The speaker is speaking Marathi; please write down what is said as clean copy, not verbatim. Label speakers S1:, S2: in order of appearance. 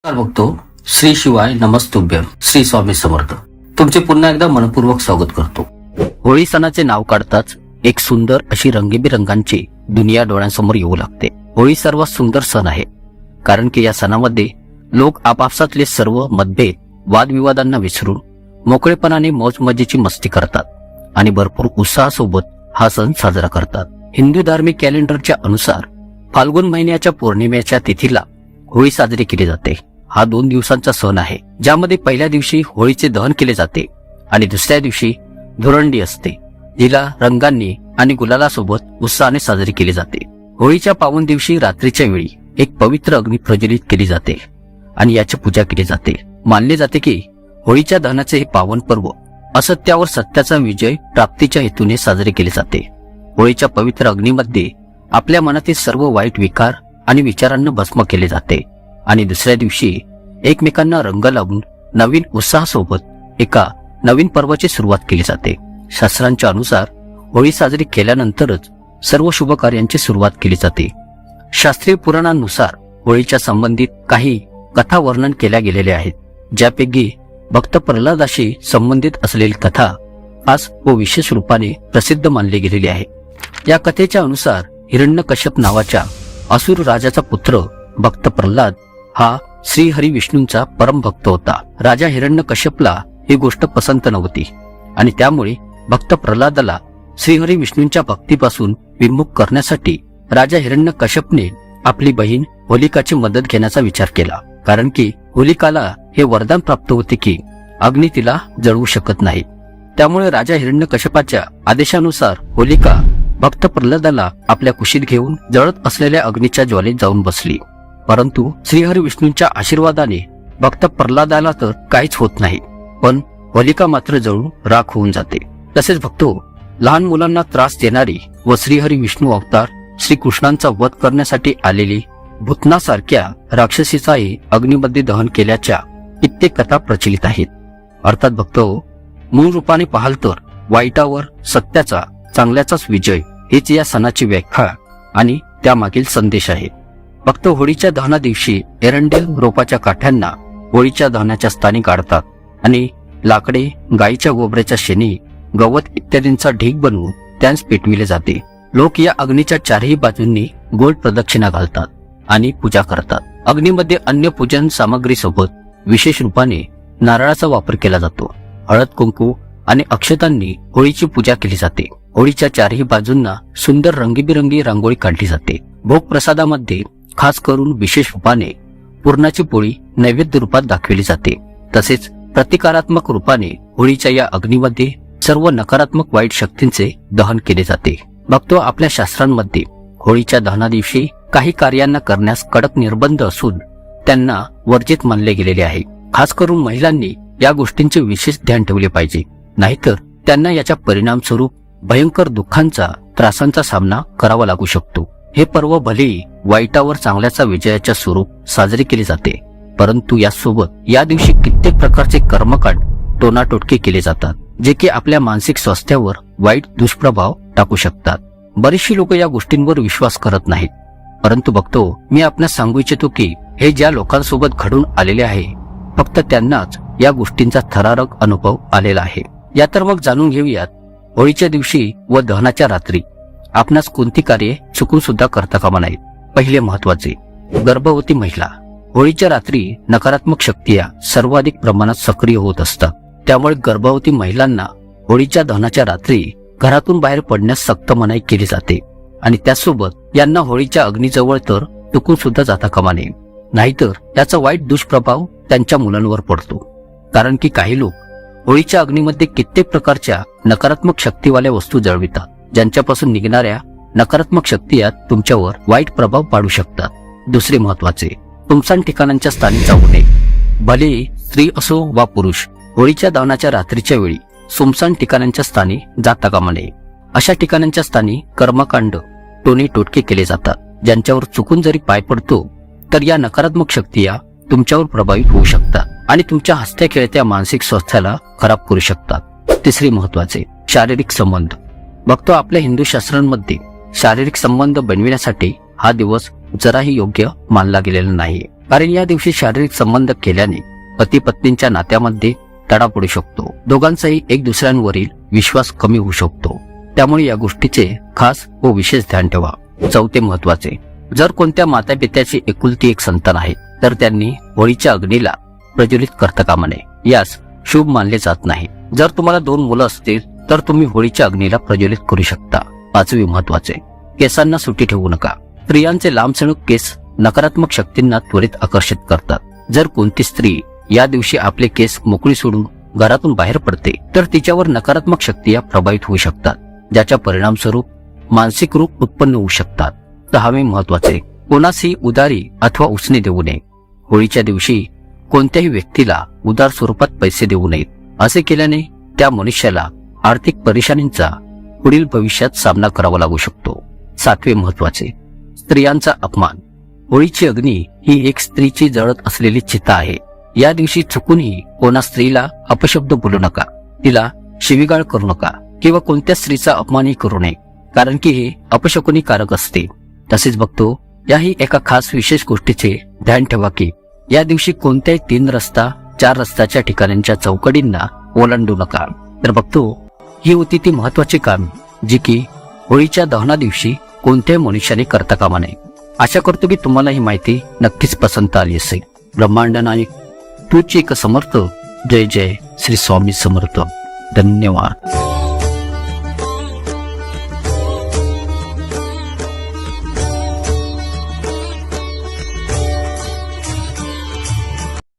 S1: बघतो श्री शिवाय नमस्तुभ्यम श्री स्वामी समर्थ. तुमचे पुन्हा एकदा मनपूर्वक स्वागत करतो. होळी सणाचे नाव काढताच एक सुंदर अशी रंगीबेरंगांची दुनिया डोळ्यांसमोर येऊ लागते. होळी सर्वात सुंदर सण आहे, कारण की या सणामध्ये लोक आपापसातले सर्व मतभेद वादविवादांना विसरून मोकळेपणाने मौजमजेची मस्ती करतात आणि भरपूर उत्साहासोबत हा सण साजरा करतात. हिंदू धार्मिक कॅलेंडरच्या अनुसार फाल्गुन महिन्याच्या पौर्णिमेच्या तिथीला होळी साजरी केली जाते. हा 2 दिवसांचा सण आहे, ज्यामध्ये पहिल्या दिवशी होळीचे दहन केले जाते आणि दुसऱ्या दिवशी धुरंडी असते, जिला रंगांनी आणि गुलालासोबत उत्साहाने साजरी केली जाते. होळीच्या पावन दिवशी रात्रीच्या वेळी एक पवित्र अग्नी प्रज्वलित केली जाते आणि याची पूजा केली जाते. मानले जाते की होळीच्या दहनाचे हे पावन पर्व असत्यावर सत्याचा विजय प्राप्तीच्या हेतूने साजरे केले जाते. होळीच्या पवित्र अग्नीमध्ये आपल्या मनातील सर्व वाईट विकार आणि विचारांना भस्म केले जाते आणि दुसऱ्या दिवशी एकमेकांना रंग लावून नवीन उत्साहासोबत एका नवीन पर्वाची सुरुवात केली जाते. शास्त्रांच्या अनुसार होळी साजरी केल्यानंतरच सर्व शुभ कार्यांची सुरुवात केली जाते. शास्त्रीय पुराणांनुसार होळीच्या संबंधित काही कथा वर्णन केल्या गेलेल्या आहेत, ज्यापैकी भक्त प्रल्हादाशी संबंधित असलेली कथा खास व विशेष रूपाने प्रसिद्ध मानली गेलेली आहे. या कथेच्या अनुसार हिरण्यकश्यप नावाच्या असुर राजाचा पुत्र भक्त प्रल्हाद हा श्रीहरी विष्णूंचा परम भक्त होता. राजा हिरण्यकश्यपला ही गोष्ट पसंत नव्हती आणि त्यामुळे भक्त प्रल्हादाला श्रीहरी विष्णूंच्या भक्तीपासून विमुख करण्यासाठी राजा हिरण्यकश्यपने आपली बहीण होलिकाची मदत घेण्याचा विचार केला, कारण की होलिकाला हे वरदान प्राप्त होते की अग्नी तिला जळवू शकत नाही. त्यामुळे राजा हिरण्यकश्यपाच्या आदेशानुसार होलिका भक्त प्रल्हादाला आपल्या कुशीत घेऊन जळत असलेल्या अग्नीच्या ज्वालेत जाऊन बसली. परंतु श्रीहरी विष्णूंच्या आशीर्वादाने भक्त प्रल्हादाला तर काहीच होत नाही, पण होलिका मात्र जळून राख होऊन जाते. तसेच भक्तो, लहान मुलांना त्रास देणारी व श्रीहरी विष्णू अवतार श्रीकृष्णांचा वध करण्यासाठी आलेली भूतनासारख्या राक्षसीचाही अग्नीमध्ये दहन केल्याच्या कित्येक कथा प्रचलित आहेत. अर्थात भक्तो, मूळ रूपाने पाहाल तर वाईटावर सत्याचा चांगल्याचाच विजय हीच या सणाची व्याख्या आणि त्यामागील संदेश आहे. फक्त होळीच्या दहना दिवशी एरंडेल रोपाच्या काठ्यांना होळीच्या दहनाच्या स्थानी काढतात आणि लाकडे, गायीच्या गोबऱ्याच्या शेणी, गवत इत्यादींचा ढीग बनवून त्यांस पेटविले जाते. लोक या अग्नीच्या चारही बाजूंनी गोल प्रदक्षिणा घालतात आणि पूजा करतात. अग्नीमध्ये अन्य पूजन सामग्रीसोबत विशेष रूपाने नारळाचा वापर केला जातो. हळद, कुंकू आणि अक्षतांनी होळीची पूजा केली जाते. होळीच्या चारही बाजूंना सुंदर रंगीबिरंगी रांगोळी काढली जाते. भोग प्रसादामध्ये खास करून विशेष रूपाने पुरणाची पोळी नैवेद्य रूपात दाखवली जाते. तसेच प्रतिकारात्मक रूपाने होळीच्या या अग्नीमध्ये सर्व नकारात्मक वाईट शक्तींचे दहन केले जाते. भक्तो, आपल्या शास्त्रांमध्ये होळीच्या दहना दिवशी काही कार्यांना करण्यास कडक निर्बंध असून त्यांना वर्जित मानले गेलेले आहे. खास करून महिलांनी या गोष्टींचे विशेष ध्यान ठेवले पाहिजे, नाहीतर त्यांना याच्या परिणाम स्वरूप भयंकर दुःखांचा, त्रासांचा सामना करावा लागू शकतो. हे पर्व भलेही वाईटावर चांगल्याचा विजयाच्या स्वरूप साजरे केले जाते, परंतु यासोबत या दिवशी कित्येक प्रकारचे कर्मकांड, टोनाटोटके केले जातात, जे की आपल्या मानसिक स्वास्थ्यावर वाईट दुष्प्रभाव टाकू शकतात. बरीचशी लोक या गोष्टींवर विश्वास करत नाहीत, परंतु बघतो, मी आपणास सांगू इच्छितो की हे ज्या लोकांसोबत घडून आलेले आहे, फक्त त्यांनाच या गोष्टींचा थरारक अनुभव आलेला आहे. या तर मग जाणून घेऊयात, होळीच्या दिवशी व दहनाच्या रात्री आपणास कोणती कार्ये चुकून सुद्धा करता कामा नाहीत. पहिले महत्वाचे, गर्भवती महिला. होळीच्या रात्री नकारात्मक शक्ती या सर्वाधिक प्रमाणात सक्रिय होत असतात. त्यामुळे गर्भवती महिलांना होळीच्या दहनाच्या रात्री घरातून बाहेर पडण्यास सक्त मनाई केली जाते आणि त्यासोबत यांना होळीच्या अग्नीजवळ तर चुकून सुद्धा जाता कामा नये, नाहीतर याचा वाईट दुष्प्रभाव त्यांच्या मुलांवर पडतो. कारण की काही लोक होळीच्या अग्नीमध्ये कित्येक प्रकारच्या नकारात्मक शक्तीवाल्या वस्तू जळवितात, ज्यांच्यापासून निघणाऱ्या नकारात्मक शक्ती यात तुमच्यावर वाईट प्रभाव पाडू शकतात. दुसरे महत्वाचे, सुमसान ठिकाणांच्या स्थानी जाऊ नये. भले स्त्री असो वा पुरुष, होळीच्या दहनाच्या रात्रीच्या वेळी सुमसान ठिकाणांच्या स्थानी जाता कामा नये. अशा ठिकाणांच्या स्थानी कर्मकांड, टोने टोटके केले जातात, ज्यांच्यावर चुकून जरी पाय पडतो तर या नकारात्मक शक्ती या तुमच्यावर प्रभावित होऊ शकतात आणि तुमच्या हसत्या खेळत्या मानसिक स्वास्थ्याला खराब करू शकतात. तिसरे महत्वाचे, शारीरिक संबंध. बघतो, आपल्या हिंदू शास्त्रांमध्ये शारीरिक संबंध बनविण्यासाठी हा दिवस जराही योग्य मानला गेलेला नाही. कारण या दिवशी शारीरिक संबंध केल्याने पती पत्नींच्या नात्यामध्ये तडा पडू शकतो. दोघांचाही एक दुसऱ्यांवरील विश्वास कमी होऊ शकतो. त्यामुळे या गोष्टीचे खास व विशेष ध्यान ठेवा. चौथे महत्वाचे, जर कोणत्या मातापित्याची एकुलती एक संतान आहे तर त्यांनी होळीच्या अग्नीला प्रज्वलित करता कामा नये. यास शुभ मानले जात नाही. जर तुम्हाला 2 मुलं असतील तर तुम्ही होळीच्या अग्नीला प्रज्वलित करू शकता. पाचवे महत्वाचे, केसांना सुटी ठेवू नका. स्त्रियांचे लांबसणूक केस नकारात्मक शक्तींना त्वरित आकर्षित करतात. जर कोणती स्त्री या दिवशी आपले केस मोकळी सोडून घरातून बाहेर पडते तर तिच्यावर नकारात्मक शक्ती प्रभावित होऊ शकतात, ज्याच्या परिणामस्वरूप मानसिक रोग उत्पन्न होऊ शकतात. 6वे महत्वाचे, कोणासही उधारी अथवा उसने देऊ नये. होळीच्या दिवशी कोणत्याही व्यक्तीला उदार स्वरूपात पैसे देऊ नयेत. असे केल्याने त्या मनुष्याला आर्थिक परेशानींचा पुढील भविष्यात सामना करावा लागू शकतो. 7वे महत्वाचे, स्त्रियांचा अपमान. होळीची अग्नी ही एक स्त्रीची जळत असलेली चिता आहे. या दिवशी चुकूनही कोणा स्त्रीला अपशब्द बोलू नका, तिला शिवीगाळ करू नका किंवा कोणत्या स्त्रीचा अपमानही करू नये, कारण की हे अपशकुनी कारक असते. तसेच बघतो, याही एका खास विशेष गोष्टीचे ध्यान ठेवा की या दिवशी कोणत्याही 3 रस्ता 4 रस्त्याच्या ठिकाणांच्या चौकडींना ओलांडू नका. तर बघतो, ही होती ती महत्वाची काम जी की होळीच्या दहना दिवशी कोणत्याही मनुष्याने करता कामा नये. आशा करतो की तुम्हाला ही माहिती नक्कीच पसंत आली असेल. ब्रह्मांड नायक तूच एक समर्थ. जय जय श्री स्वामी समर्थ. धन्यवाद.